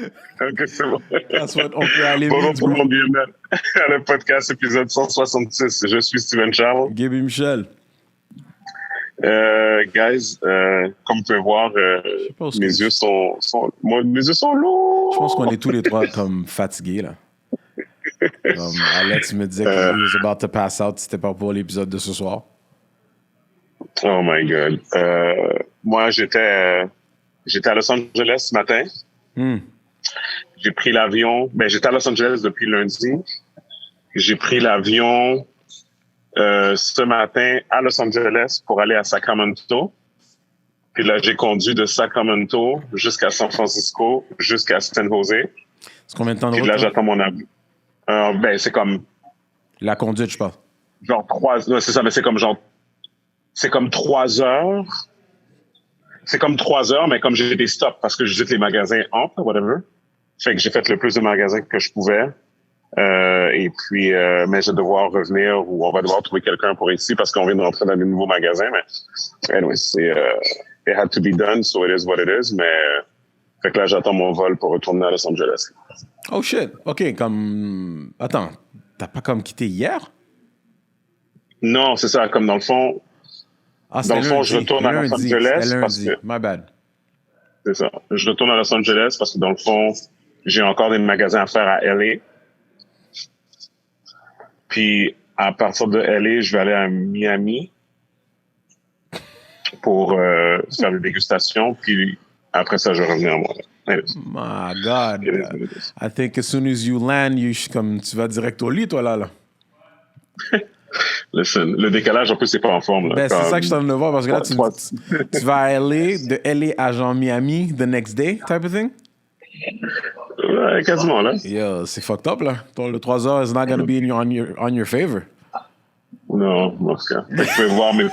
Ok, c'est bon. That's what on peut aller Bonjour vite, tout le bro. monde, bienvenue à le podcast épisode 166. Je suis Steven Charles. Gaby Michel. Guys, comme vous pouvez voir, Je sais pas où mes yeux mes yeux sont lourds. Je pense qu'on est tous les trois comme fatigués, là. Alex me disait qu'il was about to pass out si c'était pas pour l'épisode de ce soir. Oh my God. Moi, j'étais à Los Angeles ce matin. J'ai pris l'avion. J'étais à Los Angeles depuis lundi. J'ai pris l'avion ce matin à Los Angeles pour aller à Sacramento. Puis là, j'ai conduit de Sacramento jusqu'à San Francisco, jusqu'à San Jose. C'est combien de temps de Puis route? là, j'attends mon avion. C'est comme La conduite, je pense. genre 3... Non, c'est ça, mais c'est comme 3 heures. C'est comme 3 heures, mais comme j'ai des stops parce que je visite les magasins entre, whatever. Fait que j'ai fait le plus de magasins que je pouvais. Et puis, mais je vais devoir revenir ou on va devoir trouver quelqu'un pour ici parce qu'on vient de rentrer dans des nouveaux magasins. Mais anyway, it had to be done, so it is what it is. Mais fait que là, j'attends mon vol pour retourner à Los Angeles. Oh shit. OK, comme... Attends, t'as pas comme quitté hier? Non, c'est ça. Comme dans le fond... Dans le fond, je retourne à Los Angeles parce que... My bad. C'est ça. Je retourne à Los Angeles parce que dans le fond, j'ai encore des magasins à faire à LA. Puis, à partir de LA, je vais aller à Miami pour faire des dégustations. Puis, après ça, je vais revenir à moi. My God. I think as soon as you land, comme tu vas direct au lit, toi, là. Listen, le décalage, en plus, c'est pas en forme. Là. C'est ça que je suis en train de voir, parce que là, tu vas à LA, de LA à genre Miami, the next day, type of thing? Ouais, quasiment, là. Yeah, c'est fucked up, là. Le 3 heures is not gonna be on your favor. Non, en tout cas. Je peux voir mes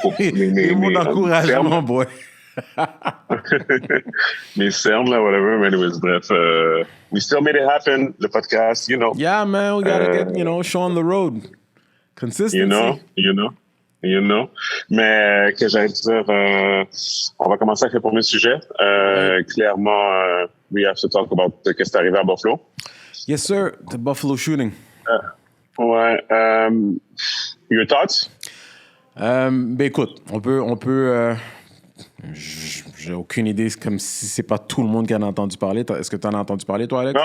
mon encouragement, boy. mes cernes, là, whatever. Mais anyways, bref, we still made it happen, le podcast, you know. Yeah, man, we gotta get, show on the road. Consistency. You know. Mais que j'allais dire, on va commencer avec le premier sujet. Clairement, we have to talk about qu'est-ce qui est arrivé à Buffalo. Yes, sir. The Buffalo shooting. Ouais. Your thoughts? Écoute, on peut j'ai aucune idée, c'est comme si c'est pas tout le monde qui en a entendu parler. Est-ce que tu en as entendu parler, toi, Alex?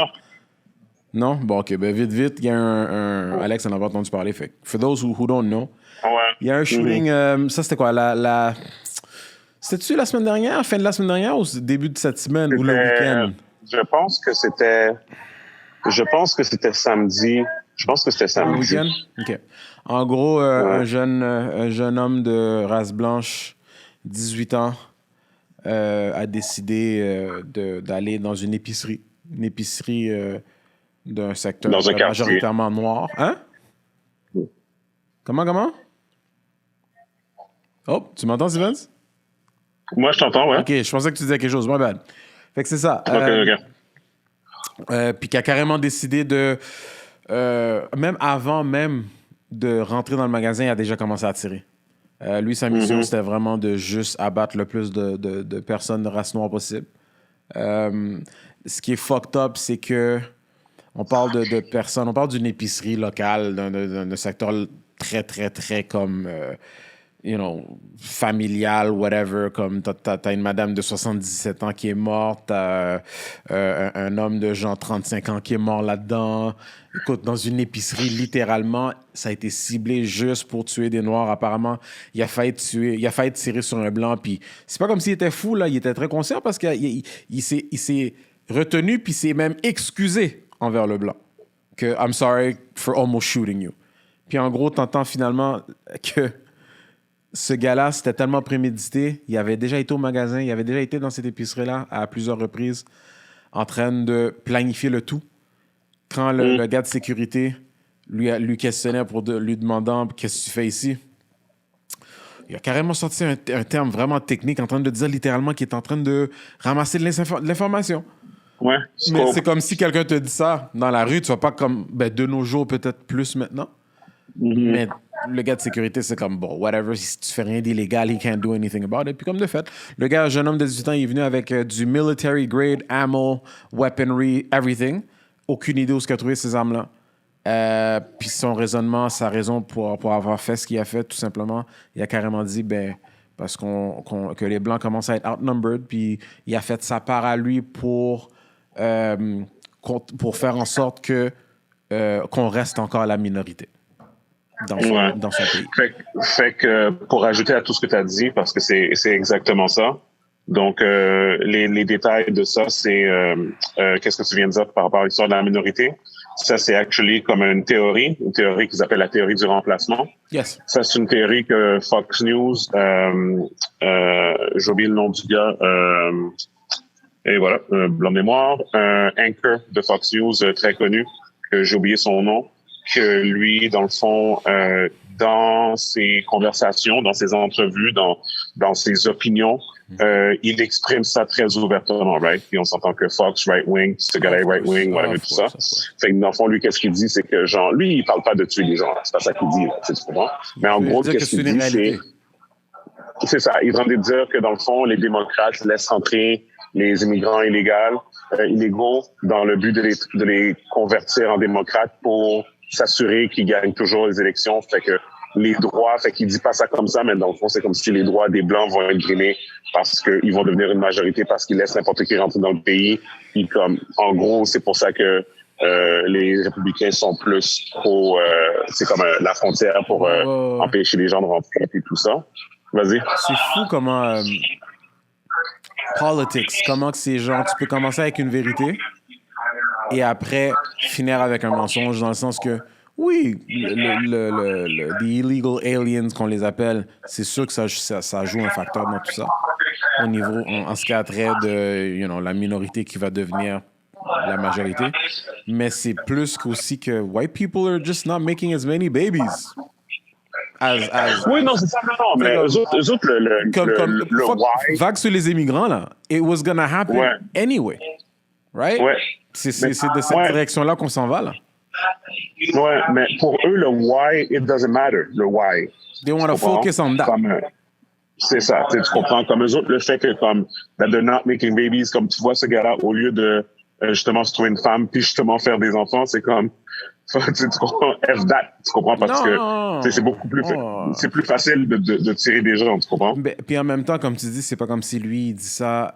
Non? Bon, OK. Vite, il y a un Alex en a entendu parler. Fait for those who don't know, il y a un shooting. Ça, c'était quoi? C'était-tu la semaine dernière, fin de la semaine dernière ou début de cette semaine ou le week-end? Je pense que c'était samedi. Je pense que c'était samedi. Le week-end? OK. En gros, un jeune homme de race blanche, 18 ans, a décidé d'aller dans une épicerie. Une épicerie d'un secteur majoritairement noir. Hein? Comment? Oh, tu m'entends, Stevens? Moi, je t'entends, ouais. OK, je pensais que tu disais quelque chose. My bad. Fait que c'est ça. OK. Puis qui a carrément décidé de... même avant de rentrer dans le magasin, il a déjà commencé à tirer. Lui, sa mission, c'était vraiment de juste abattre le plus de personnes de race noire possible. Ce qui est fucked up, c'est que on parle de personnes, on parle d'une épicerie locale, d'un secteur très, très, très comme, familial, whatever. Comme t'as une madame de 77 ans qui est morte, t'as un homme de genre 35 ans qui est mort là-dedans. Écoute, dans une épicerie, littéralement, ça a été ciblé juste pour tuer des Noirs. Apparemment, il a failli tirer sur un Blanc. Puis c'est pas comme s'il était fou, là. Il était très conscient parce qu'il s'est retenu puis s'est même excusé envers le Blanc. Que « I'm sorry for almost shooting you ». Puis en gros, t'entends finalement que ce gars-là, c'était tellement prémédité. Il avait déjà été au magasin, il avait déjà été dans cette épicerie-là à plusieurs reprises en train de planifier le tout. Quand le gars de sécurité lui questionnait pour lui demandant « Qu'est-ce que tu fais ici? » Il a carrément sorti un terme vraiment technique en train de dire littéralement qu'il est en train de ramasser de l'information. Ouais. Mais c'est comme si quelqu'un te dit ça dans la rue, tu vas pas comme... de nos jours, peut-être plus maintenant. Mais le gars de sécurité, c'est comme, bon, whatever, si tu fais rien d'illégal, he can't do anything about it. Puis comme de fait, le gars, un jeune homme de 18 ans, il est venu avec du military grade ammo, weaponry, everything. Aucune idée où il a trouvé ces armes-là. Puis son raisonnement, sa raison pour avoir fait ce qu'il a fait, tout simplement, il a carrément dit, ben, parce que les Blancs commencent à être outnumbered, puis il a fait sa part à lui pour faire en sorte qu'on reste encore la minorité dans son pays. Fait que pour ajouter à tout ce que tu as dit, parce que c'est exactement ça. Donc, les détails de ça, c'est qu'est-ce que tu viens de dire par rapport à l'histoire de la minorité. Ça, c'est actually comme une théorie qu'ils appellent la théorie du remplacement. Yes. Ça, c'est une théorie que Fox News, j'ai oublié le nom du gars, et voilà, blanc de mémoire, un anchor de Fox News très connu, que j'ai oublié son nom, que lui, dans le fond, dans ses conversations, dans ses entrevues, dans ses opinions, il exprime ça très ouvertement, right? Puis on s'entend que Fox, right-wing, ce gars-là est right-wing, whatever, tout ça. Fait que dans le fond, lui, qu'est-ce qu'il dit, c'est que, genre, lui, il parle pas de tuer les gens, c'est pas ça qu'il dit, là, tu comprends? Mais en gros, qu'est-ce qu'il dit, c'est ça. Il est en train de dire que, dans le fond, les démocrates laissent rentrer les immigrants illégaux dans le but de les convertir en démocrates pour s'assurer qu'ils gagnent toujours les élections. Fait que les droits, fait qu'il dit pas ça comme ça, mais dans le fond, c'est comme si les droits des Blancs vont être brimés parce qu'ils vont devenir une majorité, parce qu'ils laissent n'importe qui rentrer dans le pays. Puis comme, en gros, c'est pour ça que les républicains sont plus pro, c'est comme la frontière pour empêcher les gens de rentrer et tout ça. Vas-y. C'est fou comment politics, comment que ces gens, tu peux commencer avec une vérité et après finir avec un mensonge, dans le sens que oui, the illegal aliens qu'on les appelle, c'est sûr que ça joue un facteur dans tout ça. Au niveau, en ce qui a trait de, la minorité qui va devenir la majorité. Mais c'est plus qu'aussi que white people are just not making as many babies. Oui, non, c'est ça, non, mais eux autres, le why. Vague sur les immigrants, là, it was gonna happen anyway. Right? Ouais. C'est de cette direction-là qu'on s'en va, là. Ouais, mais pour eux, le why, it doesn't matter, le why. They want to focus on that. C'est ça, tu comprends. Comme eux autres, le fait que, comme, that they're not making babies, comme tu vois ce gars-là, au lieu de justement se trouver une femme, puis justement faire des enfants, c'est comme, tu comprends, F that, tu comprends, parce que c'est beaucoup plus, c'est plus facile de tirer des gens, tu comprends. Puis en même temps, comme tu dis, c'est pas comme si lui, il dit ça...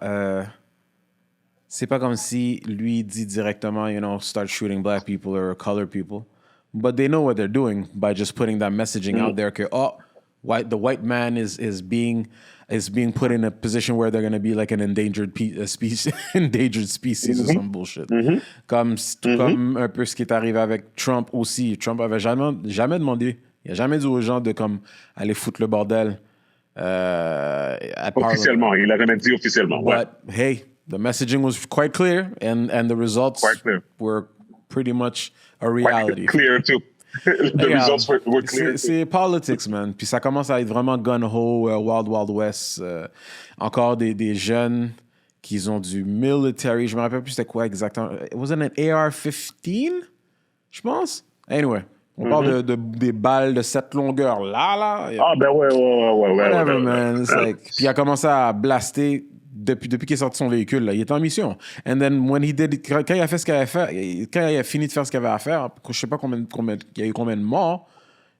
c'est pas comme si lui dit directement, start shooting black people or colored people. But they know what they're doing by just putting that messaging out there. The white man is being put in a position where they're going to be like an endangered species or some bullshit. Comme un peu ce qui est arrivé avec Trump aussi. Trump avait jamais demandé, il a jamais dit aux gens de comme aller foutre le bordel. Officiellement, il l'a jamais dit officiellement. But hey, the messaging was quite clear, and the results were pretty much a reality. Quite clear too. The results were clear. C'est politics, man. Puis ça commence à être vraiment gun-ho, Wild Wild West. Encore des jeunes qui ont du military. Je me rappelle plus c'était quoi exactement. Was it an AR-15? Je pense. Anyway. On parle des balles de cette longueur là. Ah, ben ouais. Whatever, man. It's like... Puis il a commencé à blaster depuis qu'il est sorti son véhicule, là. Il était en mission. And then, when he did, quand il a fait ce qu'il avait fait, quand il a fini de faire ce qu'il avait à faire, je sais pas il y a eu combien de morts,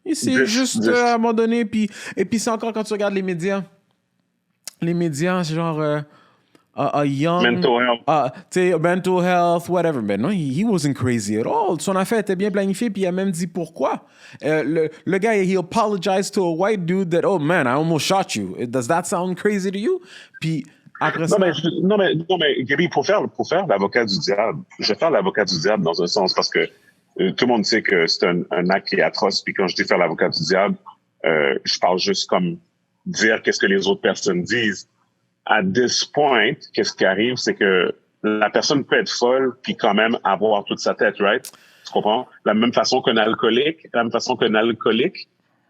il s'est juste abandonné. Et puis c'est encore quand tu regardes les médias, c'est genre... a young... Mental health. Mental health, whatever. Mais non, he wasn't crazy at all. Son affaire était bien planifiée, puis il a même dit pourquoi. Le gars, he apologized to a white dude that, oh man, I almost shot you. Does that sound crazy to you? Puis après ça... Non, mais Gaby, pour faire l'avocat du diable, je vais faire l'avocat du diable dans un sens, parce que tout le monde sait que c'est un acte qui est atroce, puis quand je dis faire l'avocat du diable, je parle juste comme dire qu'est-ce que les autres personnes disent. À this point, qu'est-ce qui arrive, c'est que la personne peut être folle puis quand même avoir toute sa tête, right? Tu comprends? La même façon qu'un alcoolique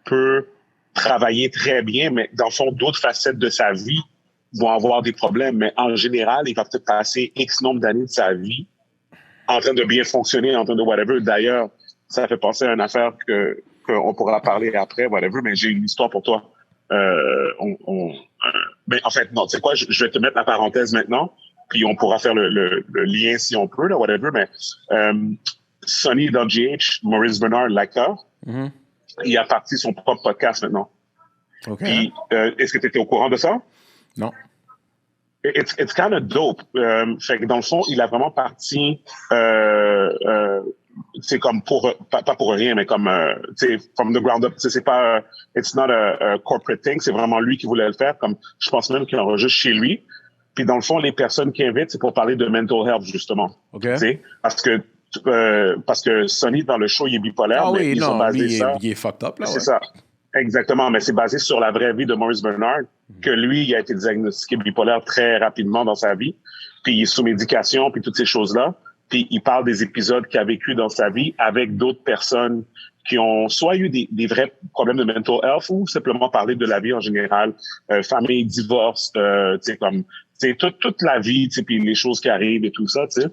peut travailler très bien, mais dans le fond, d'autres facettes de sa vie vont avoir des problèmes. Mais en général, il va peut-être passer X nombre d'années de sa vie en train de bien fonctionner, en train de whatever. D'ailleurs, ça fait penser à une affaire que qu'on pourra parler après, whatever, mais j'ai une histoire pour toi. Mais en fait, non, tu sais quoi, je vais te mettre la parenthèse maintenant, puis on pourra faire le lien si on peut, là, whatever, mais Sonny dans GH, Maurice Bernard, l'acteur, il a parti son propre podcast maintenant. OK. Puis, est-ce que tu étais au courant de ça? Non. It's kind of dope. Fait que dans le fond, il a vraiment parti, c'est comme pas pour rien, mais comme, tu sais, from the ground up. C'est pas, it's not a corporate thing. C'est vraiment lui qui voulait le faire. Comme, je pense même qu'il enregistre chez lui. Puis dans le fond, les personnes qui invitent, c'est pour parler de mental health, justement. OK. Tu sais, parce que Sonny, dans le show, il est bipolaire. Ah mais oui, ils ont non, basé lui, ça. il est fucked up, là. C'est Ouais. ça. Exactement, mais c'est basé sur la vraie vie de Maurice Bernard, que lui, il a été diagnostiqué bipolaire très rapidement dans sa vie, puis il est sous médication, puis toutes ces choses-là, puis il parle des épisodes qu'il a vécu dans sa vie avec d'autres personnes qui ont soit eu des vrais problèmes de mental health ou simplement parler de la vie en général, famille, divorce, tu sais, comme, tu sais, toute la vie, tu sais, puis les choses qui arrivent et tout ça, tu sais.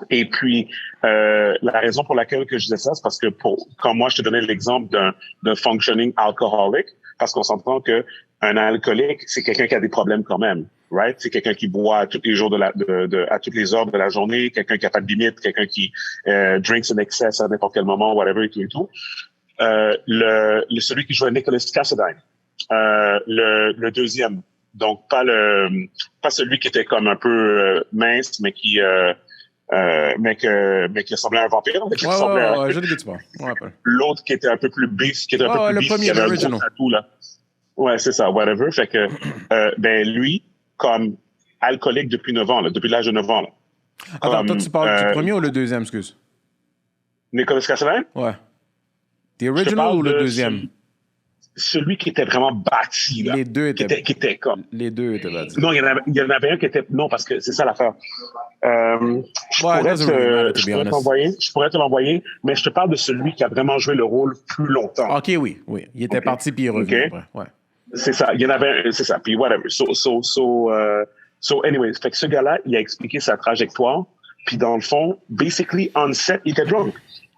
Et puis, la raison pour laquelle que je disais ça, c'est parce que quand moi, je te donnais l'exemple d'un functioning alcoholic, parce qu'on s'entend que un alcoolique, c'est quelqu'un qui a des problèmes quand même, right? C'est quelqu'un qui boit à tous les jours à toutes les heures de la journée, quelqu'un qui a pas de limite, quelqu'un qui drinks in excess à n'importe quel moment, whatever et tout et tout. Celui qui jouait Nicholas Cassadine, le deuxième, donc pas celui qui était comme un peu mince, mais qui ressemblait à un vampire. Ouais, je dis que tu parles. Ouais, l'autre qui était un peu plus beef, qui avait un gros tatou, là. Ouais, c'est ça, whatever. Fait que, ben, lui, comme alcoolique depuis 9 ans, là, depuis l'âge de 9 ans, là. Attends, toi, tu parles du premier ou le deuxième, excuse? Nicolas Cassadine? Ouais. The original ou le deuxième? Celui qui était vraiment bâti, là. Les deux étaient... Qui était comme... Les deux étaient bâtis. Non, il y en avait un qui était... Non, parce que c'est ça l'affaire. Je pourrais te l'envoyer, mais je te parle de celui qui a vraiment joué le rôle plus longtemps. OK, oui. Il était parti puis il est revenu après. Ouais. C'est ça. Il y en avait un, c'est ça. Puis whatever. So anyway, fait que ce gars-là, il a expliqué sa trajectoire. Puis dans le fond, basically, on set, il était drunk.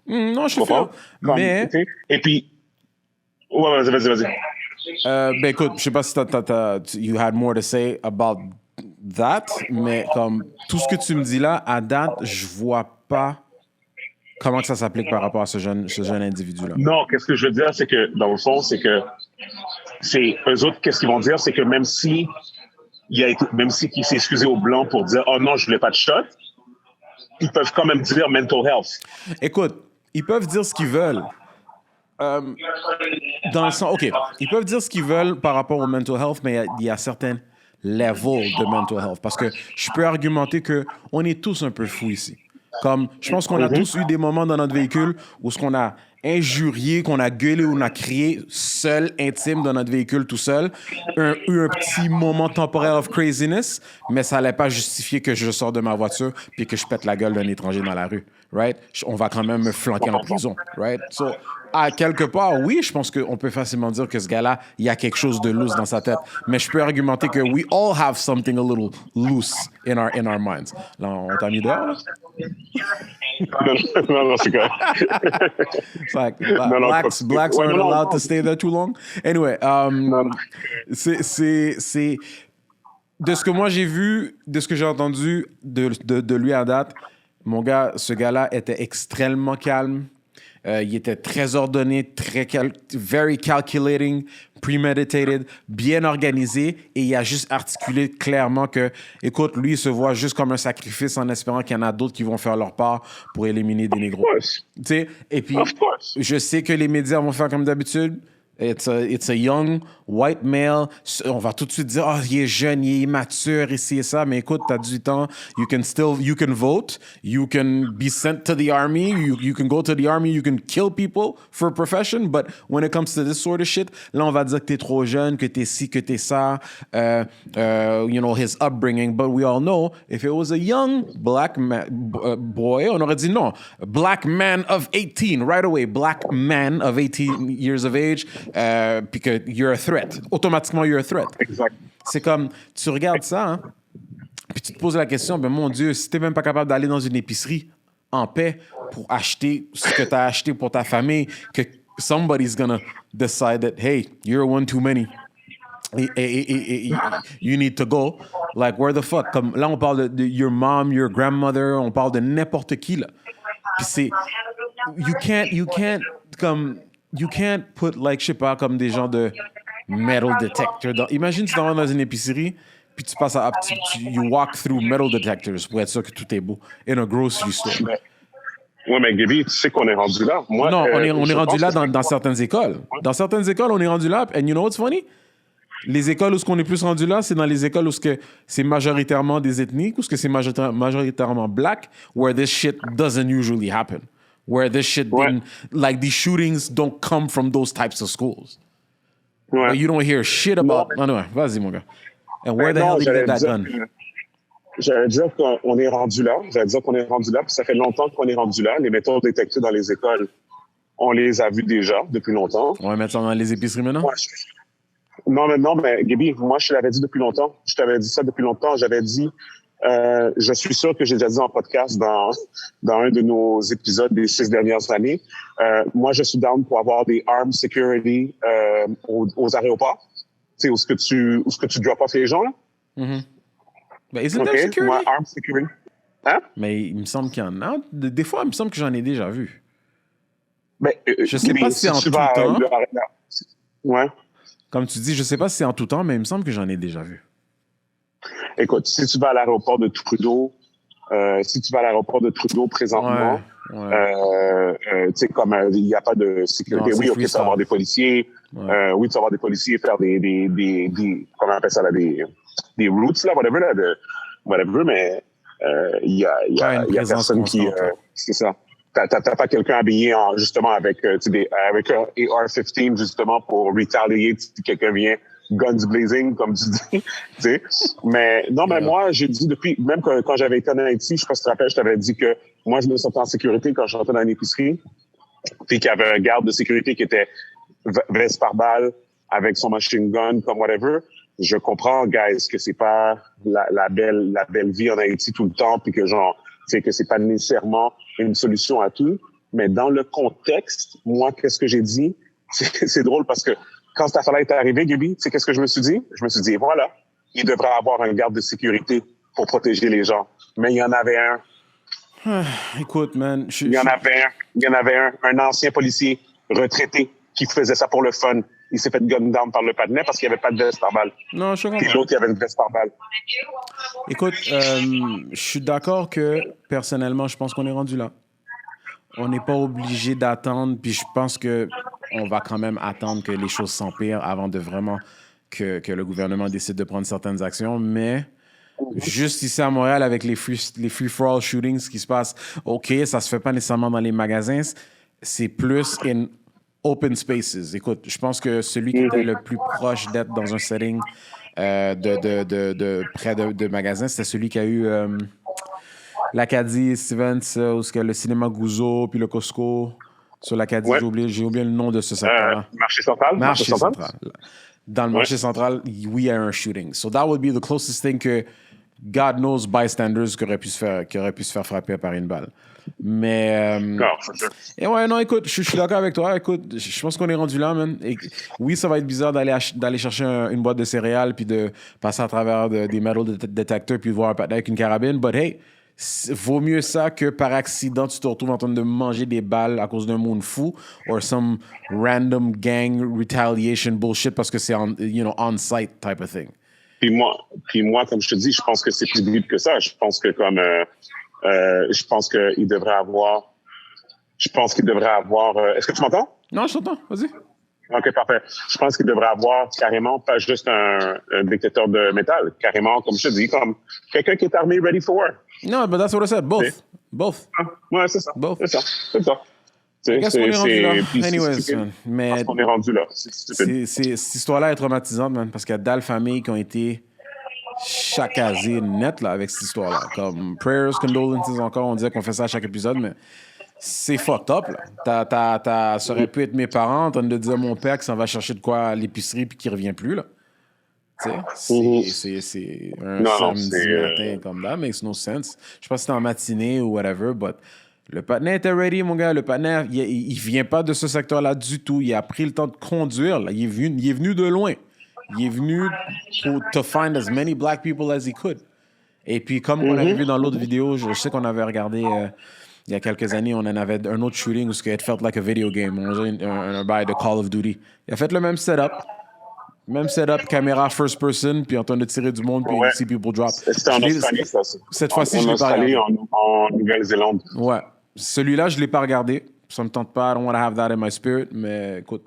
Non, je suis sûr. Mais... Et puis... Ouais, vas-y. Ben écoute, je sais pas si you had more to say about that, mais comme tout ce que tu me dis là, à date, je vois pas comment que ça s'applique par rapport à ce jeune individu-là. Non, qu'est-ce que je veux dire, c'est que dans le fond, c'est eux autres, qu'est-ce qu'ils vont dire, c'est que même si qu'il s'est excusé au blanc pour dire oh non, je voulais pas de shot, ils peuvent quand même dire mental health. Écoute, ils peuvent dire ce qu'ils veulent. Dans le sens, OK, ils peuvent dire ce qu'ils veulent par rapport au mental health, mais il y a certains levels de mental health. Parce que je peux argumenter qu'on est tous un peu fous ici. Comme, je pense qu'on a tous eu des moments dans notre véhicule où ce qu'on a injurié, qu'on a gueulé, ou on a crié seul, intime, dans notre véhicule, tout seul. Eu un petit moment temporaire of craziness, mais ça n'allait pas justifier que je sors de ma voiture puis que je pète la gueule d'un étranger dans la rue, right? On va quand même me flanquer en prison, right? So, à quelque part, oui, je pense qu'on peut facilement dire que ce gars-là, il y a quelque chose de loose dans sa tête. Mais je peux argumenter que we all have something a little loose in our minds. Là, on t'a mis dehors, là? Non, c'est correct. Blacks aren't allowed to stay there too long. Anyway, c'est de ce que moi j'ai vu, de ce que j'ai entendu de lui à date, ce gars-là était extrêmement calme. Il était très ordonné, very calculating, premeditated, bien organisé, et il a juste articulé clairement que, écoute, lui, il se voit juste comme un sacrifice en espérant qu'il y en a d'autres qui vont faire leur part pour éliminer des négros. Tu sais, et puis, je sais que les médias vont faire comme d'habitude. It's a young white male. On va tout de suite dire, il est jeune, il est immature, ici et ça. Mais écoute, t'as 18 ans, you can vote, you can be sent to the army, you can go to the army, you can kill people for a profession. But when it comes to this sort of shit, là, on va dire que t'es trop jeune, que t'es ci, que t'es ça, his upbringing. But we all know, if it was a young black boy, on aurait dit non. Black man of 18, right away. Black man of 18 years of age. Puis que you're a threat. Automatiquement, you're a threat. Exact. C'est comme, tu regardes ça, hein, puis tu te poses la question, ben mon Dieu, si t'es même pas capable d'aller dans une épicerie en paix pour acheter ce que t'as acheté pour ta famille, que somebody's gonna decide that, hey, you're one too many. You need to go. Like, where the fuck? Comme, là, on parle de your mom, your grandmother, on parle de n'importe qui, là. Puis c'est... You can't put, like, je sais pas, comme des gens de metal detector. Imagine, tu t'en vas dans une épicerie, puis tu passes you walk through metal detectors pour être sûr que tout est beau. In a grocery store. Ouais, mais Gaby, tu sais qu'on est rendu là. Moi, non, on est rendu là dans certaines écoles. Dans certaines écoles, on est rendu là. And you know what's funny? Les écoles où ce qu'on est plus rendu là, c'est dans les écoles où c'est majoritairement des ethniques, où c'est majoritairement black, where this shit doesn't usually happen. Where this shit like these shootings don't come from those types of schools. Ouais. But you don't hear shit about... Non, vas-y, mon gars. And where the hell did you get that gun? J'allais dire qu'on est rendu là. Puis ça fait longtemps qu'on est rendu là. Les méthodes détectées dans les écoles, on les a vues déjà depuis longtemps. On va mettre ça dans les épiceries maintenant? Ouais, non, mais Gaby, moi, je te l'avais dit depuis longtemps. Je t'avais dit ça depuis longtemps. J'avais dit, je suis sûr que j'ai déjà dit en podcast dans un de nos épisodes des 6 dernières années. Moi, je suis down pour avoir des armed security aux aéroports. Tu sais, où ce que tu drop off les gens, là. Mm-hmm. Mais isn't that security? Moi, armed security. Hein? Mais il me semble qu'il y en a. Des fois, il me semble que j'en ai déjà vu. Mais, je sais pas si c'est en tout temps. Ouais. Comme tu dis, je sais pas si c'est en tout temps, mais il me semble que j'en ai déjà vu. Écoute, si tu vas à l'aéroport de Trudeau, présentement, tu sais, comme il n'y a pas de sécurité, non, oui, ok, tu vas avoir des policiers, oui, tu vas avoir des policiers faire des comment on appelle ça là, des routes là, whatever, mais il y a personne qui, c'est ça. T'as pas quelqu'un habillé justement avec un AR-15 justement pour retaliate si quelqu'un vient guns blazing comme tu dis, tu sais. Mais non, mais moi j'ai dit depuis même quand j'avais été en Haïti, je sais pas si tu te rappelles, je t'avais dit que moi je me sentais en sécurité quand je rentrais dans une épicerie, puis qu'il y avait un garde de sécurité qui était veste par balle avec son machine gun comme whatever. Je comprends, guys, que c'est pas la belle vie en Haïti tout le temps, puis que genre c'est que c'est pas nécessairement une solution à tout, mais dans le contexte, moi, qu'est-ce que j'ai dit? C'est drôle parce que quand cette affaire-là est arrivée, Gaby, tu sais qu'est-ce que je me suis dit? Je me suis dit, voilà, il devrait avoir un garde de sécurité pour protéger les gens. Mais il y en avait un. Écoute, man. Il y en avait un ancien policier retraité qui faisait ça pour le fun. Il s'est fait gun down par le patinet parce qu'il n'y avait pas de veste par balle. Non, je comprends. Puis l'autre, il avait une veste par balle. Écoute, je suis d'accord que, personnellement, je pense qu'on est rendu là. On n'est pas obligé d'attendre, puis je pense qu'on va quand même attendre que les choses s'empirent avant de vraiment que le gouvernement décide de prendre certaines actions. Mais juste ici à Montréal, avec les free-for-all shootings qui se passent, OK, ça se fait pas nécessairement dans les magasins, c'est plus in open spaces. Écoute, je pense que celui qui était le plus proche d'être dans un setting de près de magasins, c'était celui qui a eu l'Acadie Stevens, où il y a le cinéma Gouzeau, puis le Costco. Sur l'Acadie, j'ai oublié le nom de ce secteur-là. Marché central. Dans le marché central, oui, il y a un shooting. So that would be the closest thing que God knows bystanders qui auraient pu se faire frapper par une balle. Mais et ouais, non, écoute, je suis d'accord avec toi. Écoute, je pense qu'on est rendu là, man. Et oui, ça va être bizarre d'aller chercher une boîte de céréales puis de passer à travers des metal detectors puis de voir un patin avec une carabine. But hey, vaut mieux ça que par accident tu te retrouves en train de manger des balles à cause d'un monde fou or some random gang retaliation bullshit parce que c'est on-site type of thing. Puis moi, comme je te dis, je pense que c'est plus deep que ça. Je pense que je pense qu'il devrait avoir... Est-ce que tu m'entends? Non, je t'entends. Vas-y. OK, parfait. Je pense qu'il devrait avoir carrément pas juste un détecteur de métal, carrément, comme je te dis, comme quelqu'un qui est armé ready for war. No, but that's what I said. Both. C'est... Both. Ouais, c'est ça. Both. C'est ça. Qu'est-ce qu'on est rendu là? Anyways, man. Mais parce qu'on est rendu là. Cette histoire-là est traumatisante, man, parce qu'il y a dalle familles qui ont été chacasées net là, avec cette histoire-là. Comme prayers, condolences encore, on disait qu'on fait ça à chaque épisode, mais c'est fucked up, là. Ça aurait pu être mes parents en train de dire à mon père qu'il s'en va chercher de quoi à l'épicerie puis qu'il revient plus, là. C'est un samedi matin comme that. Makes no sense. Je sais pas si c'était en matinée ou whatever, but Le partenaire était ready, mon gars. Le partenaire, il vient pas de ce secteur-là du tout. Il a pris le temps de conduire. Là. Il est venu de loin. Il est venu to find as many black people as he could. Et puis, comme on avait vu dans l'autre vidéo, je sais qu'on avait regardé il y a quelques années, on en avait un autre shooting où it felt like a video game. On faisait un bail de Call of Duty. Il a fait le même setup. Même setup, caméra first person, puis en train de tirer du monde, puis see people drop. C'était en Australie, ça. Cette fois-ci, je l'ai pas regardé. En Nouvelle-Zélande. Ouais. Celui-là, je l'ai pas regardé. Ça me tente pas. I don't want to have that in my spirit. Mais écoute,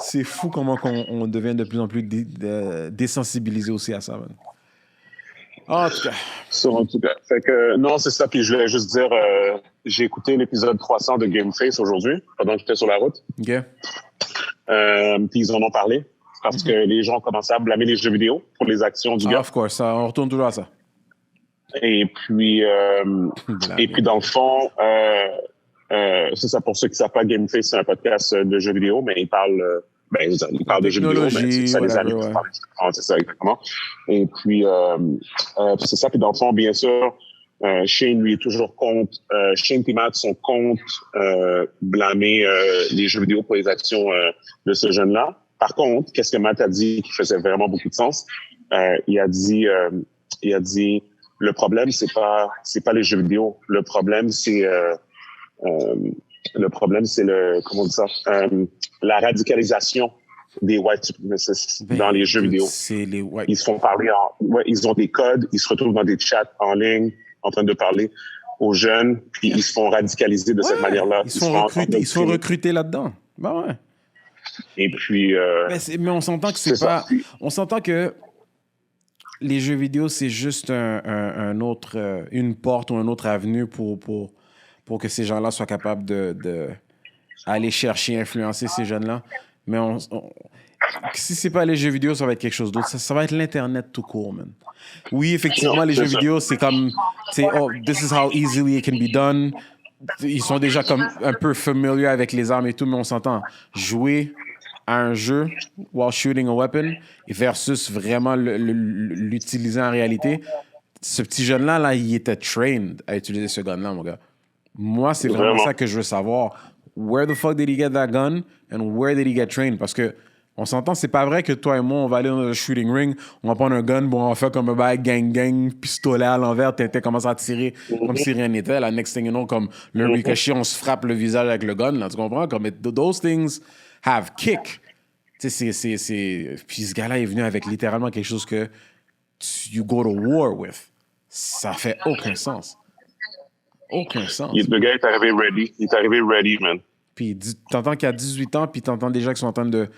c'est fou comment on devient de plus en plus désensibilisé aussi à ça, man. En tout cas. En tout cas. Fait que, non, c'est ça. Puis je voulais juste dire, j'ai écouté l'épisode 300 de Game Face aujourd'hui, pendant que j'étais sur la route. OK. Puis ils en ont parlé. Parce que les gens ont commencé à blâmer les jeux vidéo pour les actions du gars. Of course, on retourne toujours à ça. Et puis dans le fond, c'est ça pour ceux qui ne savent pas, Game Face, c'est un podcast de jeux vidéo, mais il parle de jeux vidéo, mais ça les amis qui parlent. C'est ça, exactement. Et puis, c'est ça. Puis dans le fond, bien sûr, Shane, lui, est toujours contre. Shane et Matt sont contre blâmer les jeux vidéo pour les actions de ce jeune-là. Par contre, qu'est-ce que Matt a dit qui faisait vraiment beaucoup de sens? Il a dit, le problème, c'est pas les jeux vidéo. Le problème, c'est comment on dit ça? La radicalisation des white supremacists dans les jeux vidéo. Ils se font parler ils ont des codes, ils se retrouvent dans des chats en ligne, en train de parler aux jeunes, puis ils se font radicaliser de cette manière-là. Ils se font recruter là-dedans. Ben ouais. Et puis, mais on s'entend que c'est pas. On s'entend que les jeux vidéo, c'est juste une porte ou une autre avenue pour que ces gens-là soient capables de aller chercher, influencer ces jeunes-là. Mais si c'est pas les jeux vidéo, ça va être quelque chose d'autre. Ça va être l'Internet tout court, man. Oui, effectivement, les jeux vidéo, c'est comme, this is how easily it can be done. Ils sont déjà comme un peu familiers avec les armes et tout, mais on s'entend. Jouer à un jeu while shooting a weapon versus vraiment l'utiliser en réalité. Ce petit jeune-là, là, il était trained à utiliser ce gun-là, mon gars. Moi, c'est vraiment ça que je veux savoir. Where the fuck did he get that gun and where did he get trained? Parce que on s'entend, c'est pas vrai que toi et moi, on va aller dans un shooting ring, on va prendre un gun, bon, on va faire comme un bail gang, pistolet à l'envers, t'as commencé à tirer comme si rien n'était. La next thing you know, comme le ricochet, on se frappe le visage avec le gun, là, tu comprends? Comme, those things have kick. Tu sais, puis ce gars-là est venu avec littéralement quelque chose que you go to war with. Ça fait aucun sens. Aucun sens. Le gars est arrivé ready. Il est arrivé ready, man. Puis t'entends qu'il a 18 ans, puis t'entends des gens qui sont en train de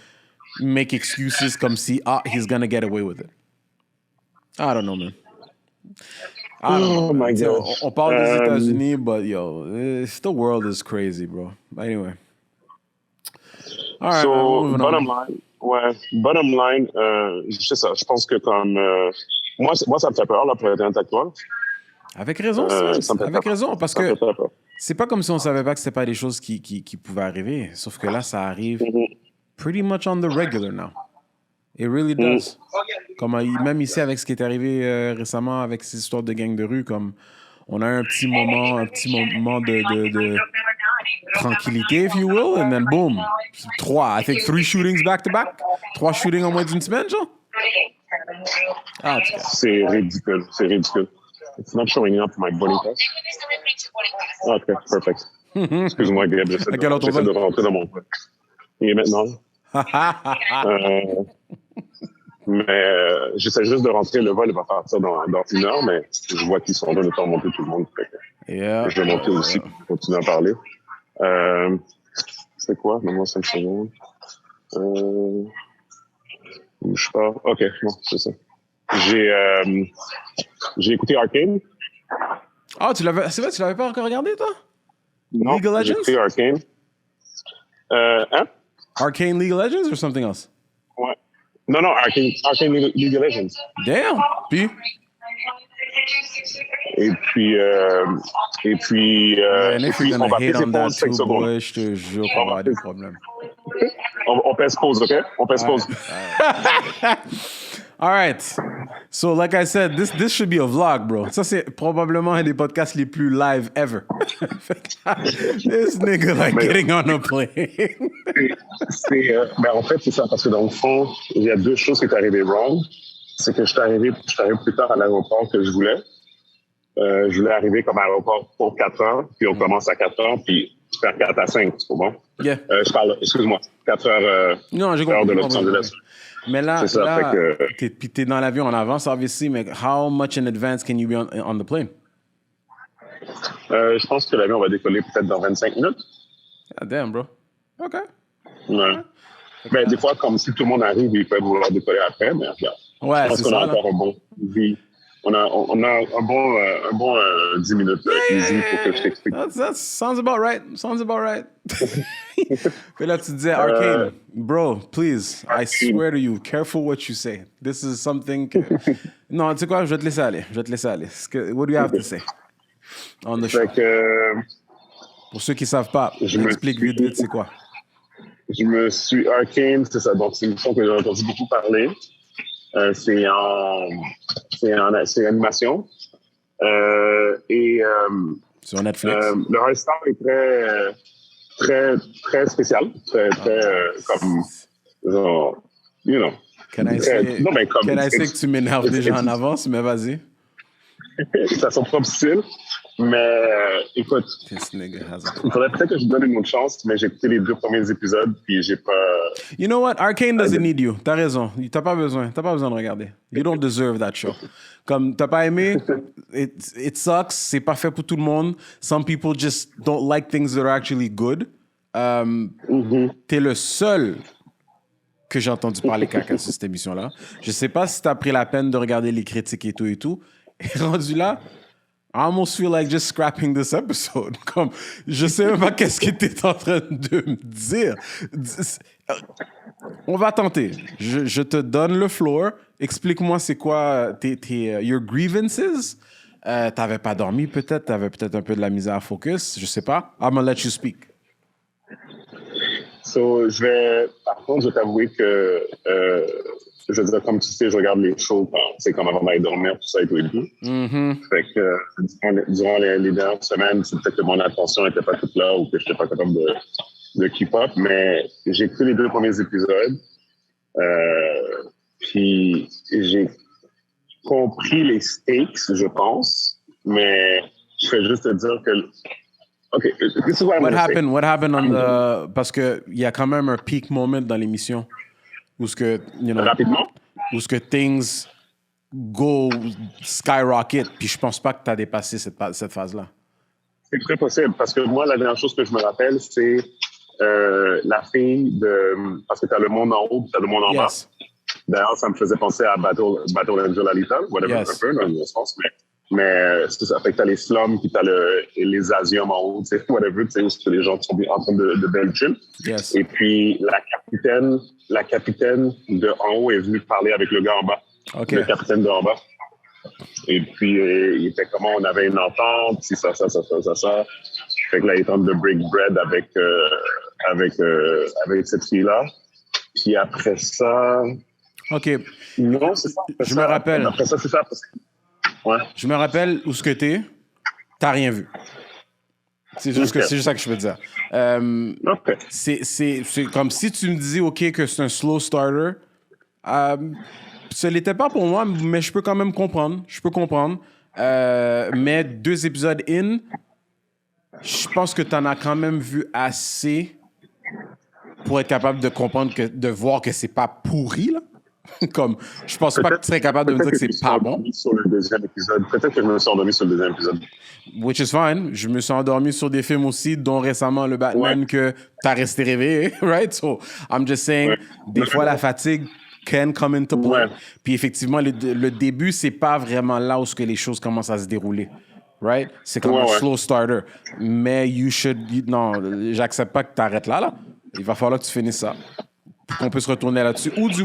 make excuses comme si, he's gonna get away with it. I don't know, man. Oh my God. On parle des États-Unis, but the world is crazy, bro. Anyway. All right, so, bottom line, c'est ça. Je pense que comme moi, ça me fait peur, là, pour être honnête avec toi. Avec raison, avec raison, parce que c'est pas comme si on savait pas que c'était pas des choses qui pouvaient arriver. Sauf que là, ça arrive pretty much on the regular now. It really does. Comme même ici avec ce qui est arrivé récemment avec ces histoires de gangs de rue, comme on a un petit moment de tranquillité, if you will, and then boom, 3 shootings back to back, 3 shootings en moins d'une semaine, genre. Ah, en tout cas. C'est ridicule. It's not showing up my body test. Okay, perfect. Excuse-moi, Gab, j'essaie de rentrer dans mon pote. Il est maintenant. Mais j'essaie juste de rentrer. Le vol va partir dans 1 heure, mais je vois qu'ils sont en train de faire monter tout le monde. Je vais monter aussi pour continuer à parler. C'est quoi? Donne-moi 5 secondes. Je pars. OK, bon, c'est ça. J'ai écouté Arcane. Ah, c'est vrai, tu l'avais pas encore regardé, toi? Non, League of Legends? J'ai écouté Arcane. Hein? Arcane League of Legends or something else? Ouais. Non, Arcane League of Legends. Damn! Puis? Et puis, on va peser pause 5 secondes. Boy, je te jure qu'on va avoir des problèmes. On pèse pause, OK? On pèse pause. All right. So, like I said, this should be a vlog, bro. Ça, c'est probablement un des podcasts les plus live ever. This nigga, like, getting on a plane. En fait, c'est ça, parce que dans le fond, il y a deux choses qui sont arrivées wrong. C'est que je suis arrivé plus tard à l'aéroport que je voulais. Je voulais arriver comme à l'aéroport pour 4 heures, puis on commence à 4 heures, puis faire 4 à 5, c'est bon? Yeah. Je parle, excuse-moi, 4 heures, non, j'ai heures de compris. Los Angeles. Mais là, ça, t'es dans l'avion en avance, obviously, mais how much in advance can you be on the plane? Je pense que l'avion va décoller peut-être dans 25 minutes. God damn, bro. OK. Ouais. Ben, des fois, comme si tout le monde arrive, ils peuvent vouloir décoller après, mais regarde. Ouais, je pense qu'on a encore un bon vie. On a un bon 10 minutes easy pour que je t'explique. That sounds about right. Puis là, tu disais Arcane. Bro, please, I swear to you, careful what you say. This is something... Non, tu sais quoi, je vais te laisser aller. What do you have to say on the show? Pour ceux qui ne savent pas, explique vite, c'est quoi? Arcane, c'est ça. Donc, c'est une émission que j'ai entendu beaucoup parler. C'est animation. Sur Netflix. Le art style est très spécial. Très, comme, genre, you know. Can I say que tu m'énerves déjà en avance, mais vas-y. Ça a son propre style. Mais écoute, il faudrait peut-être que je donne une autre chance, mais j'ai écouté les 2 premiers épisodes, puis j'ai pas... You know what? Arcane doesn't need you. T'as raison. T'as pas besoin de regarder. You don't deserve that show. Comme t'as pas aimé, it sucks. C'est pas fait pour tout le monde. Some people just don't like things that are actually good. T'es le seul que j'ai entendu parler caca sur cette émission-là. Je sais pas si t'as pris la peine de regarder les critiques et tout. Et rendu là, I almost feel like just scrapping this episode. Comme, je sais même pas qu'est-ce que t'es en train de me dire. On va tenter. Je te donne le floor. Explique-moi c'est quoi your grievances. T'avais pas dormi peut-être. T'avais peut-être un peu de la misère à focus. Je sais pas. I'm gonna let you speak. Par contre, je vais t'avouer que je veux dire, comme tu sais, je regarde les shows comme avant d'aller dormir, tout ça et tout. Fait que durant les dernières semaines, c'est peut-être que mon attention n'était pas toute là ou que je n'étais pas capable de keep up, mais j'ai écouté les 2 premiers épisodes. Puis j'ai compris les stakes, je pense, mais je vais juste te dire que... OK, this is what happened on the... Parce qu'il y a quand même un peak moment dans l'émission. Où ce que, rapidement? Où ce que things go skyrocket, puis je pense pas que tu as dépassé cette phase-là. C'est très possible, parce que moi, la dernière chose que je me rappelle, c'est la fille de... Parce que tu as le monde en haut, tu as le monde en bas. D'ailleurs, ça me faisait penser à Battle Angel Alita, whatever, un peu, dans le sens, mais c'est ça. Fait que t'as les slums, puis t'as les Asiums en haut, tu sais, whatever, tu sais, où les gens sont en train de belcher. Yes. Et puis, la capitaine de en haut est venue parler avec le gars en bas. Okay. Le capitaine de en bas. Et puis, il était comment, on avait une entente, si ça. Fait que là, il est en train de break bread avec cette fille-là. Puis après ça... OK. Non, c'est ça. Je me rappelle. Après ça, c'est ça. Ouais. Je me rappelle où ce que t'as rien vu. C'est juste ça que je veux dire. Okay. C'est comme si tu me disais, OK, que c'est un slow starter. Ce n'était pas pour moi, mais je peux quand même comprendre. Mais 2 épisodes in, je pense que tu en as quand même vu assez pour être capable de comprendre, de voir que c'est pas pourri, là. Comme, je pense pas que tu serais capable de me dire que c'est pas bon. Sur le deuxième épisode. Peut-être que je me suis endormi sur le deuxième épisode. Which is fine. Je me suis endormi sur des films aussi, dont récemment le Batman, que t'as resté réveillé, right? So, I'm just saying, des fois, la fatigue can come into play. Puis effectivement, le début, c'est pas vraiment là où les choses commencent à se dérouler. Right? C'est comme un slow starter. Mais non, j'accepte pas que t'arrêtes là. Il va falloir que tu finisses ça. Qu'on peut se retourner là-dessus. Ou du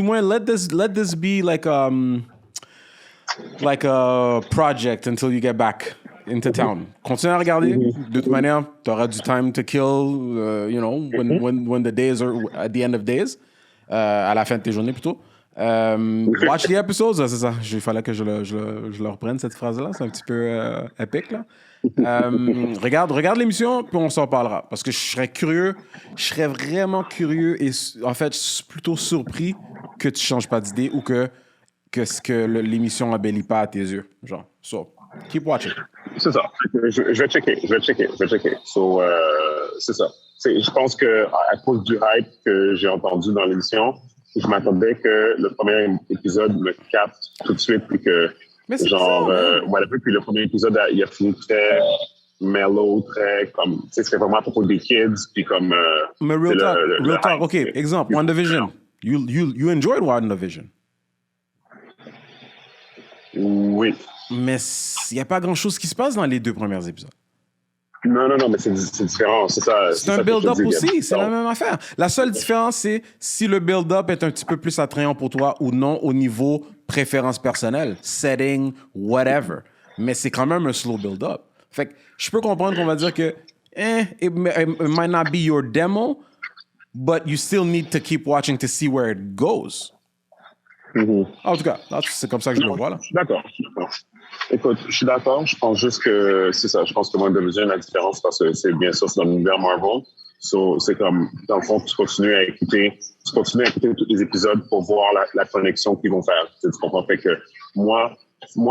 moins, let this be like a project until you get back into town. Continue à regarder. De toute manière, tu auras du time to kill, when the days are at the end of days, à la fin de tes journées plutôt. Watch the episodes, c'est ça. Il fallait que je le reprenne, cette phrase-là. C'est un petit peu épique, là. Regarde l'émission, puis on s'en parlera. Parce que je serais vraiment curieux et en fait, plutôt surpris que tu changes pas d'idée ou que l'émission n'embellit pas à tes yeux. Genre, so, keep watching. C'est ça. Je vais checker. So, c'est ça. Je pense que à cause du hype que j'ai entendu dans l'émission, je m'attendais que le premier épisode me capte tout de suite, puis que genre, whatever. Puis le premier épisode, il a fini très mellow, très comme, tu sais, c'était vraiment à propos des kids, puis comme. Mais real talk. OK, exemple, WandaVision. You enjoyed WandaVision. Oui. Mais il n'y a pas grand-chose qui se passe dans les 2 premiers épisodes. Non, mais c'est différent, c'est ça. C'est un build-up aussi, c'est la même affaire. La seule différence, c'est si le build-up est un petit peu plus attrayant pour toi ou non au niveau préférence personnelle, setting, whatever. Mais c'est quand même un slow build-up. Fait que je peux comprendre qu'on va dire que it might not be your demo, but you still need to keep watching to see where it goes. En tout cas, c'est comme ça que je le vois, là. Je suis d'accord. Écoute, je suis d'accord. Je pense juste que c'est ça. Je pense que WandaVision, la différence, parce que c'est bien sûr, c'est dans l'univers Marvel. So, c'est comme, dans le fond, tu continues à écouter tous les épisodes pour voir la connexion qu'ils vont faire. Tu comprends? Fait que moi,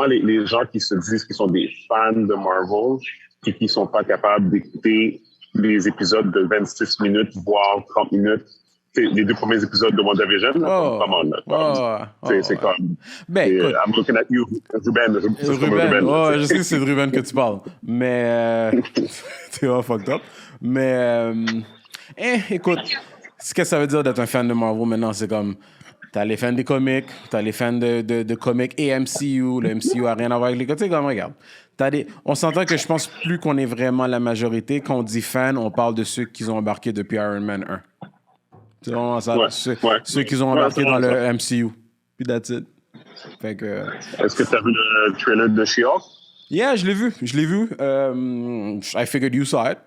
les gens qui se disent qu'ils sont des fans de Marvel et qui sont pas capables d'écouter les épisodes de 26 minutes, voire 30 minutes, les 2 premiers épisodes de WandaVision, c'est comme... Ben, écoute, I'm looking at you, Ruben. Je sais que c'est de Ruben que tu parles, mais... t'es fucked up. Mais, écoute, ce que ça veut dire d'être un fan de Marvel maintenant, c'est comme... T'as les fans des comics, t'as les fans de comics et MCU. Le MCU a rien à voir avec les comics. Tu sais, comme, regarde. On s'entend que je pense plus qu'on est vraiment la majorité. Quand on dit fan, on parle de ceux qui ont embarqué depuis Iron Man 1. C'est vraiment ça. Ceux qui ont embarqué dans le MCU. Puis that's it. Fait que... Est-ce que tu as vu le trailer de She-Hulk? Yeah, je l'ai vu. I figured you saw it,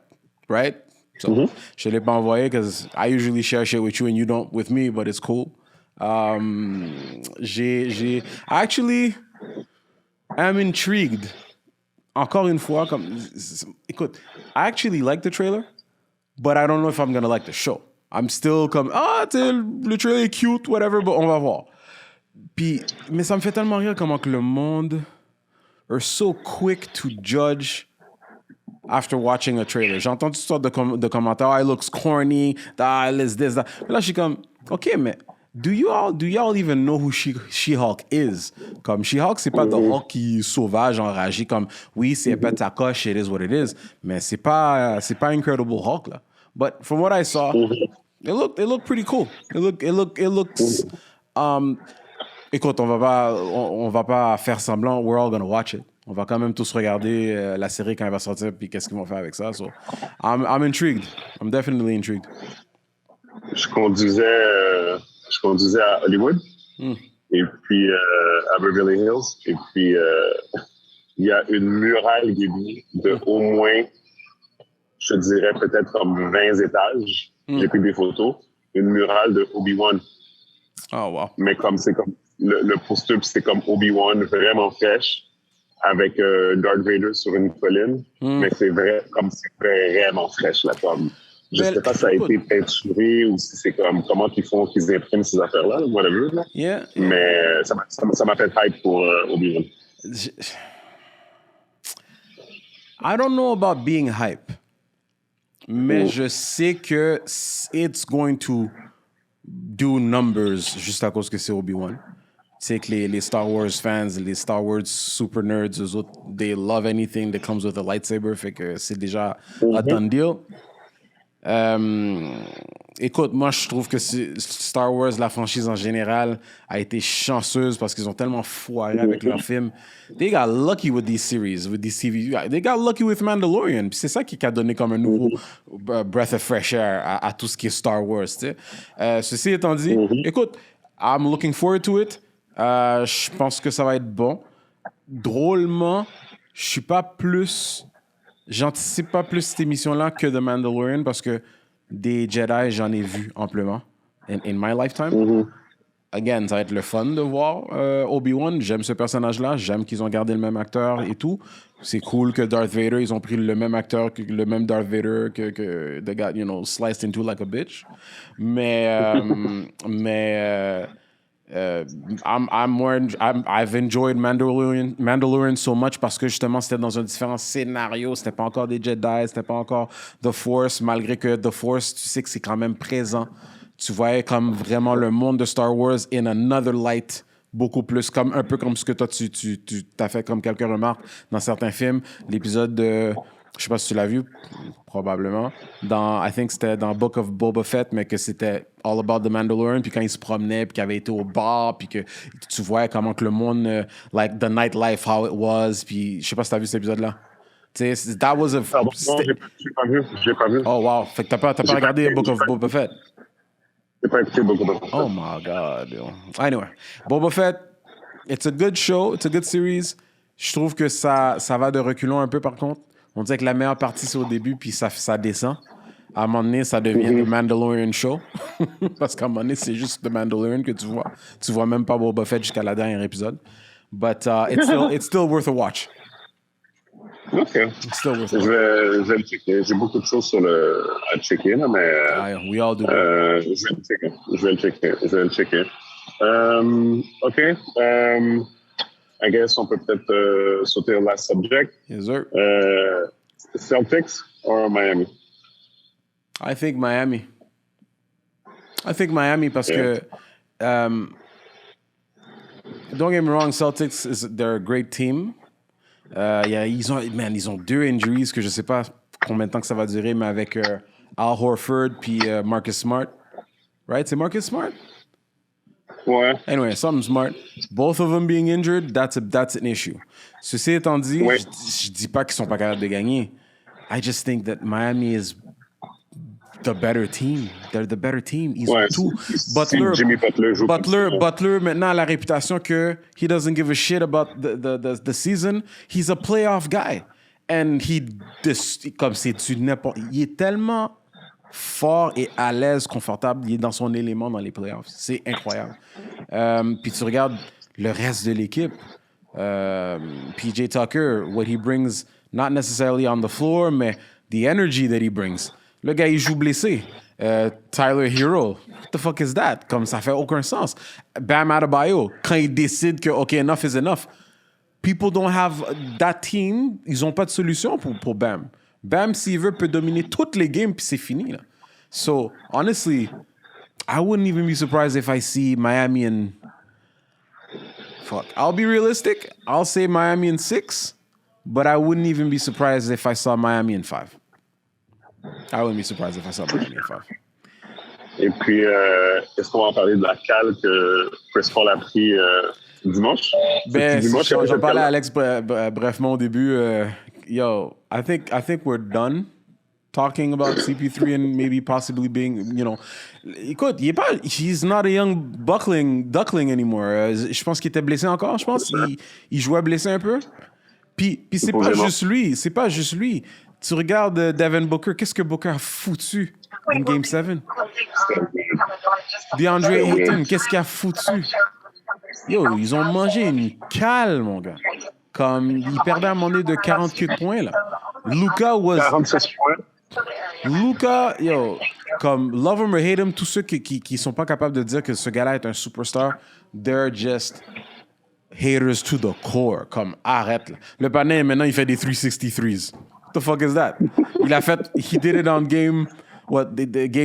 right? So, je l'ai pas envoyé because I usually share shit with you and you don't with me, but it's cool. Actually, I'm intrigued. Encore une fois, écoute, I actually like the trailer, but I don't know if I'm gonna like the show. I'm still comme, le trailer est cute, whatever, but on va voir. Puis, mais ça me fait tellement rire comment que le monde are so quick to judge after watching a trailer. J'ai entendu toutes sortes de commentaires, it looks corny, this, that. Mais là, je suis comme, OK, mais do y'all even know who She-Hulk is? Comme She-Hulk, c'est pas de Hulk qui est sauvage, enragé, comme, oui, c'est épais de sa coche, it is what it is, mais c'est pas Incredible Hulk, là. But from what I saw, it looked pretty cool. It looks. Écoute, on va pas faire semblant. We're all gonna watch it. On va quand même tous regarder la série quand elle va sortir, puis qu'est-ce qu'ils vont faire avec ça. So, I'm intrigued. I'm definitely intrigued. Je conduisais à Hollywood, et puis à Beverly Hills, et puis il y a une muraille de au moins, je dirais peut-être comme 20 étages. J'ai pris des photos. Une muraille de Obi-Wan. Oh, wow. Mais c'est comme le poster, c'est comme Obi-Wan vraiment fraîche avec Darth Vader sur une colline. Mais c'est vraiment fraîche, la pomme. Je sais pas si ça a été peinturé ou si c'est comme comment ils font qu'ils impriment ces affaires-là, whatever. Là. Yeah. Mais ça m'a fait hype pour Obi-Wan. I don't know about being hype. Mais je sais que it's going to do numbers juste à cause que c'est Obi-Wan. Tu sais que les Star Wars fans, les Star Wars super nerds, eux autres, they love anything that comes with a lightsaber, fait que c'est déjà a done deal. Écoute, moi, je trouve que Star Wars, la franchise en général, a été chanceuse parce qu'ils ont tellement foiré avec leurs films. They got lucky with these series, with these TV. They got lucky with Mandalorian. Puis c'est ça qui a donné comme un nouveau breath of fresh air à tout ce qui est Star Wars. Tu sais. Ceci étant dit, écoute, I'm looking forward to it. Je pense que ça va être bon. Drôlement, j'anticipe pas plus cette émission-là que The Mandalorian parce que des Jedi, j'en ai vu amplement in my lifetime. again, ça va être le fun de voir Obi-Wan. J'aime ce personnage-là. J'aime qu'ils ont gardé le même acteur et tout. C'est cool que Darth Vader, ils ont pris le même acteur, le même Darth Vader que they got, you know, sliced into like a bitch. Mais, I've enjoyed Mandalorian so much parce que justement c'était dans un différent scénario, c'était pas encore des Jedi, c'était pas encore The Force, malgré que The Force, tu sais que c'est quand même présent. Tu voyais comme vraiment le monde de Star Wars in another light, beaucoup plus, comme un peu comme ce que toi tu t'as fait comme quelques remarques dans certains films. L'épisode de, je sais pas si tu l'as vu, probablement, I think c'était dans Book of Boba Fett, mais que c'était all about the Mandalorian, puis quand il se promenait, puis qu'il avait été au bar, puis que tu voyais comment que le monde, like the nightlife, how it was, puis je sais pas si t'as vu cet épisode-là. Tu sais, that was a... Pardon, non, j'ai pas vu. Oh wow, fait que t'as pas regardé Book of Boba Fett? J'ai pas écouté beaucoup de Boba Fett. Oh my God. Yo. Anyway, Boba Fett, it's a good show, it's a good series. Je trouve que ça va de reculons un peu par contre. On dirait que la meilleure partie, c'est au début, puis ça descend. À un moment donné, ça devient le Mandalorian show. Parce qu'à un moment donné, c'est juste The Mandalorian que tu vois. Tu vois même pas Boba Fett jusqu'à la dernière épisode. But it's still worth a watch. OK. It's still worth a watch. Je vais le checker. J'ai beaucoup de choses à checker, là, mais... we all do. Je vais le checker. OK. I guess on peut peut-être sauter au last subject. Yes, sir. Celtics or Miami? I think Miami parce que don't get me wrong, Celtics they're a great team. Ils ont 2 injuries que je sais pas combien de temps que ça va durer, mais avec Al Horford puis Marcus Smart. Right? C'est Marcus Smart? Ouais. Anyway, something smart. Both of them being injured, that's an issue. Ceci étant dit, ouais. je dis pas qu'ils sont pas capables de gagner. I just think that Miami is the better team. They're the better team. Ils ont tout. Jimmy Butler joue Butler maintenant a la réputation que he doesn't give a shit about the season. He's a playoff guy. And comme c'est du n'importe... Il est tellement fort et à l'aise, confortable. Il est dans son élément dans les playoffs. C'est incroyable. Puis tu regardes le reste de l'équipe. PJ Tucker, what he brings, not necessarily on the floor, mais the energy that he brings. Le gars, il joue blessé. Tyler Hero, what the fuck is that? Comme ça fait aucun sens. Bam Adebayo, quand il décide que, OK, enough is enough. People don't have that team. Ils n'ont pas de solution pour Bam. Bam, s'il veut, peut dominer toutes les games, puis c'est fini, là. So, honestly, I wouldn't even be surprised if I see Miami in... Fuck. I'll be realistic. I'll say Miami in 6, but I wouldn't even be surprised if I saw Miami in 5. I wouldn't be surprised if I saw Miami in 5. Et puis, est-ce qu'on va en parler de la cale que Chris Paul a pris dimanche? J'en parlais à Alex brièvement au début. Yo, I think we're done talking about CP3 and maybe possibly being, you know... Écoute, he's not a young duckling anymore. Je pense qu'il était blessé encore, je pense. Il jouait blessé un peu. Puis c'est pas juste lui. Tu regardes Devin Booker, qu'est-ce que Booker a foutu in Game 7? DeAndre Ayton, qu'est-ce qu'il a foutu? Yo, ils ont mangé une cale, mon gars. Comme, il perdait à un moment donné de 48 points, là. Luka was... 46 points. Luka, yo, comme, love him or hate him, tous ceux qui sont pas capables de dire que ce gars-là est un superstar, they're just haters to the core. Comme, arrête, là. Le panais, maintenant, il fait des 363s. What the fuck is that? He did it on game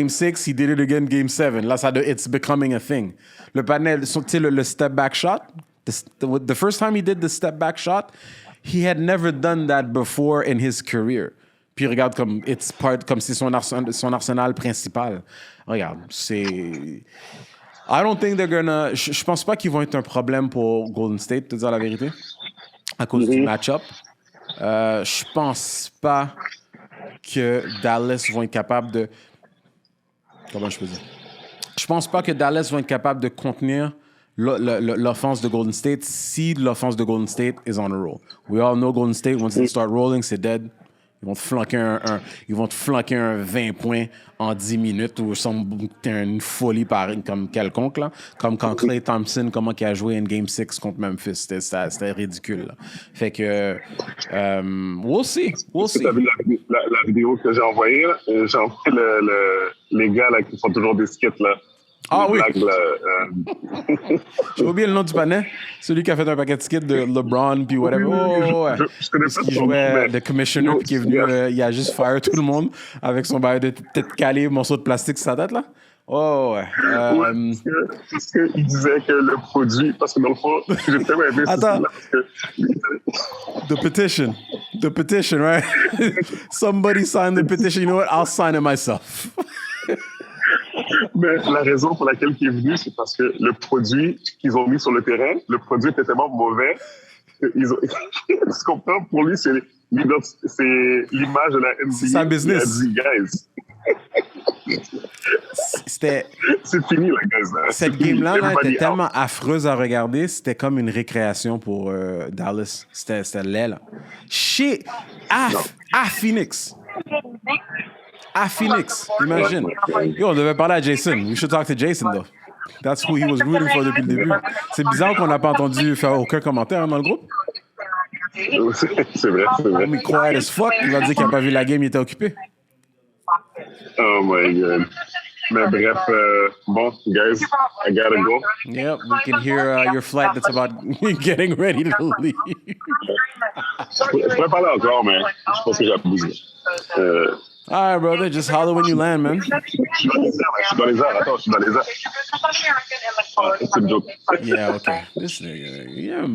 6, he did it again game 7. Là, it's becoming a thing. Le panel, tu sais, le step back shot, the first time he did the step back shot, he had never done that before in his career. Puis regarde comme c'est son arsenal principal. Regarde, c'est... I don't think they're gonna... Je pense pas qu'ils vont être un problème pour Golden State, te dire la vérité, à cause du match-up. Je pense pas que Dallas vont être capables de... Comment je peux dire? Je pense pas que Dallas vont être capables de contenir l'offense de Golden State si l'offense de Golden State is on a roll. We all know Golden State, once they start rolling, c'est dead. Ils vont te flanquer un 20 points en 10 minutes ou t'es une folie comme quelconque, là. Comme quand Klay Thompson, comment il a joué une Game 6 contre Memphis. C'était ridicule, là. Fait que, we'll see. Tu as vu la vidéo que j'ai envoyée, là? J'ai envoyé les gars, là, qui font toujours des skits, là. Ah oui. Blagues, là, J'ai oublié le nom du panel. Celui qui a fait un paquet de skits de LeBron puis whatever. Ouais. Je connais pas Qui son nom, jouait mais... The Commissioner puis qui est venu, il a juste fire tout le monde avec son bail de tête calée, morceau de plastique sur sa tête, là. Oh, ouais. Parce qu'il disait que le produit, parce que dans le fond, j'ai tellement aimé ce Attends. là parce que... The petition, right? Somebody signed the petition. You know what? I'll sign it myself. Mais la raison pour laquelle il est venu, c'est parce que le produit qu'ils ont mis sur le terrain, le produit était tellement mauvais qu'ils ont... Tu comprends? Pour lui, c'est l'image de la NBA. C'est sa business. Il a dit, guys, c'est fini, la guys. Cette game-là était tellement affreuse à regarder, c'était comme une récréation pour Dallas. C'était laid, là. Shit! À Phoenix! À Phoenix, imagine. Yo, on devait parler à Jason. We should talk to Jason, though. That's who he was rooting for depuis le début. C'est bizarre qu'on n'a pas entendu faire aucun commentaire dans le groupe. C'est vrai. Mais quiet as fuck. Il va dire qu'il n'a pas vu la game, il était occupé. Oh my God. Mais bref, bon, guys, I gotta go. Yep, we can hear your flight that's about getting ready to leave. Je pourrais parler encore, mais je pense que j'ai abusé. All right, brother, just holler when you land, man. Je suis dans les airs. C'est une joke. Yeah, okay. This nigga, yeah,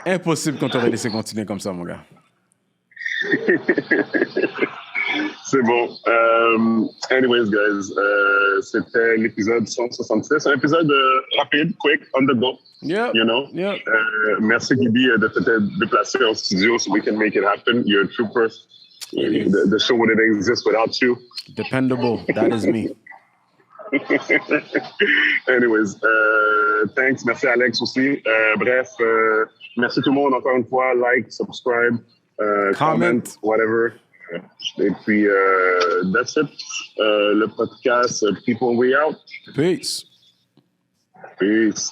impossible qu'on t'aurait laissé continuer comme ça, mon gars. C'est bon. Anyways, guys, c'était l'épisode 166. Un épisode rapide, quick, on the go. Yep. You know? Yep. Merci, Gibi, de te déplacer en studio so we can make it happen. You're a trooper. The show wouldn't exist without you. Dependable. That is me. Anyways, thanks. Merci, Alex, aussi. Bref, merci tout le monde encore une fois. Like, subscribe, comment, whatever. Et puis, that's it. Le podcast People We Out. Peace. Peace.